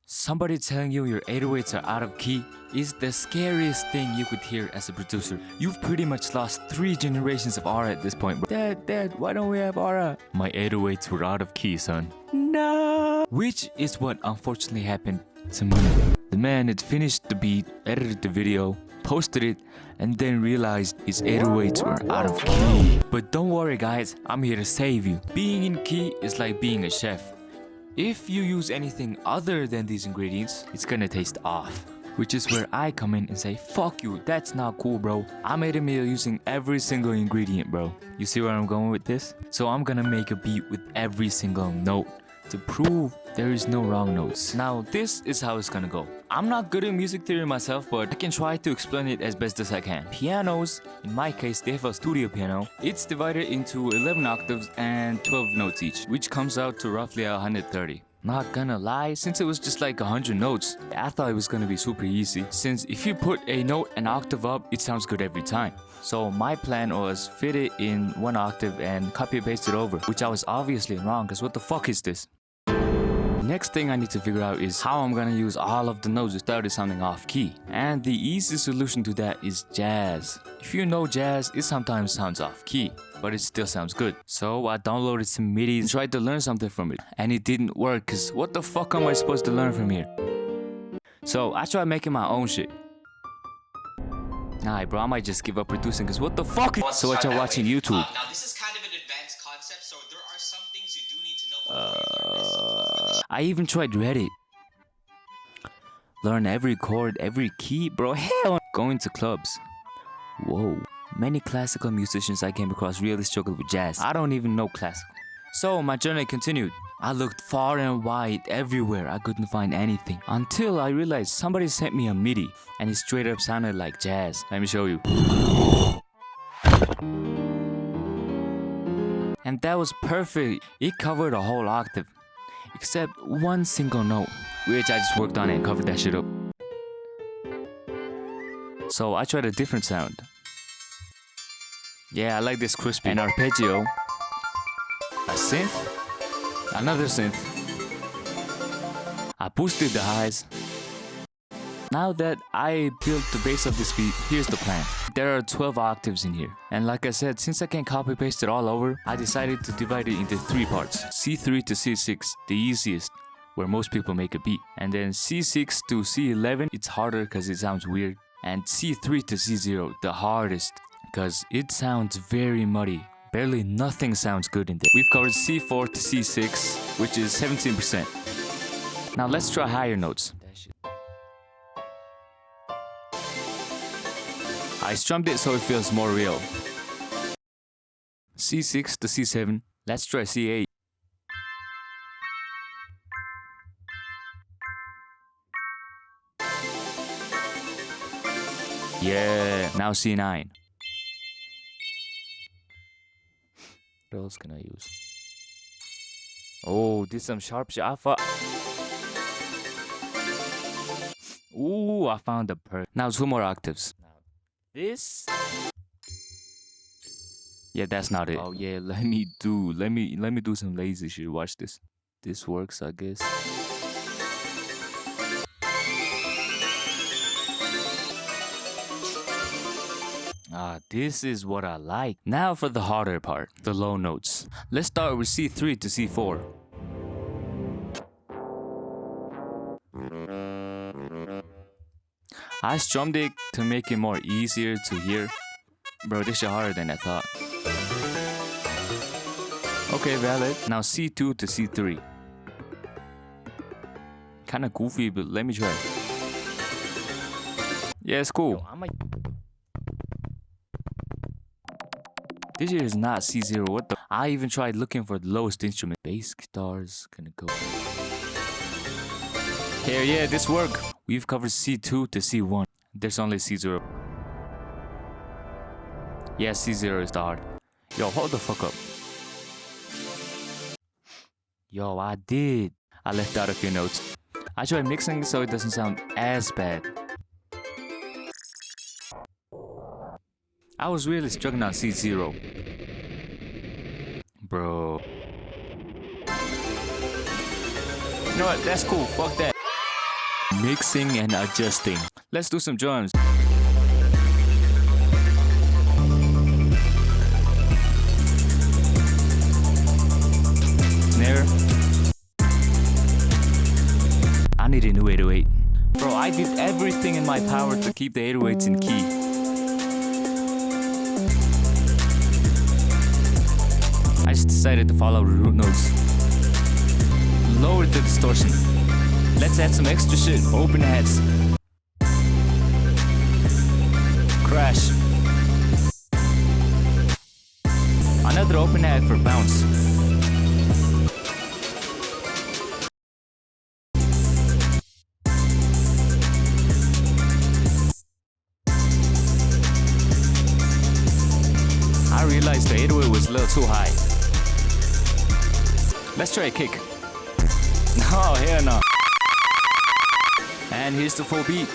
Somebody telling you your 808s are out of key is the scariest thing you could hear as a producer. You've pretty much lost 3 generations of aura at this point, bro. Dad, why don't we have aura? My 808s were out of key, son. No. Which is what unfortunately happened to me. The man had finished the beat, edited the video, posted it, and then realized his 808s were out of key. But don't worry guys, I'm here to save you. Being in key is like being a chef. If you use anything other than these ingredients, it's gonna taste off. Which is where I come in and say, fuck you, that's not cool, bro. I made a meal using every single ingredient, bro. You see where I'm going with this? So I'm gonna make a beat with every single note to prove there is no wrong notes. Now, this is how it's gonna go. I'm not good at music theory myself, but I can try to explain it as best as I can. Pianos, in my case, they have a studio piano. It's divided into 11 octaves and 12 notes each, which comes out to roughly 130. Not gonna lie, since it was just like 100 notes, I thought it was gonna be super easy. Since if you put a note an octave up, it sounds good every time. So my plan was fit it in 1 octave and copy and paste it over, which I was obviously wrong, cause what the fuck is this? Next thing I need to figure out is how I'm gonna use all of the notes without it sounding off key. And the easy solution to that is jazz. If you know jazz, it sometimes sounds off key, but it still sounds good. So I downloaded some MIDI and tried to learn something from it. And it didn't work, cause what the fuck am I supposed to learn from here? So I tried making my own shit. Nah bro, I might just give up producing, cause what the fuck? So I tried watching YouTube. Now this is kind of an advanced concept, so there are some things you do need to know. I even tried Reddit. Learn every chord, every key, bro. Hell, going to clubs. Whoa. Many classical musicians I came across really struggled with jazz. I don't even know classical. So my journey continued. I looked far and wide everywhere. I couldn't find anything. Until I realized somebody sent me a MIDI and it straight up sounded like jazz. Let me show you. And that was perfect. It covered a whole octave. Except one single note, which I just worked on and covered that shit up. So I tried a different sound. Yeah, I like this crispy. An arpeggio. A synth. Another synth. I boosted the highs. Now that I built the base of this beat, here's the plan. There are 12 octaves in here. And like I said, since I can copy paste it all over, I decided to divide it into 3 parts. C3 to C6, the easiest, where most people make a beat. And then C6 to C11, it's harder because it sounds weird. And C3 to C0, the hardest, because it sounds very muddy. Barely nothing sounds good in there. We've covered C4 to C6, which is 17%. Now let's try higher notes. I strummed it so it feels more real. C6 to C7. Let's try C8. Yeah, now C9. What else can I use? Oh, did some sharp shit. Ooh, I found the perfect. Now 2 more octaves. This? Yeah, that's not it. Oh yeah, let me do some lazy shit. Watch this. This works, I guess. This is what I like. Now for the harder part, the low notes. Let's start with C3 to C4. I strummed it to make it more easier to hear. Bro, this shit harder than I thought. Okay, valid. Now C2 to C3. Kinda goofy, but let me try. Yeah, it's cool. This shit is not C0, what the? I even tried looking for the lowest instrument. Bass guitars, gonna go. Hell yeah, this worked. We've covered C2 to C1. There's only C0. Yeah, C0 is the hard. Yo, hold the fuck up. Yo, I did. I left out a few notes. I tried mixing so it doesn't sound as bad. I was really struggling on C0. Bro. You know what? That's cool. Fuck that. Mixing and adjusting. Let's do some drums. Snare. I need a new 808. Bro, I did everything in my power to keep the 808s in key. I just decided to follow the root notes. Lower the distortion. Let's add some extra shit. Open heads. Crash. Another open head for bounce. I realized the 808 was a little too high. Let's try a kick. No, hell no. And here's the full beat.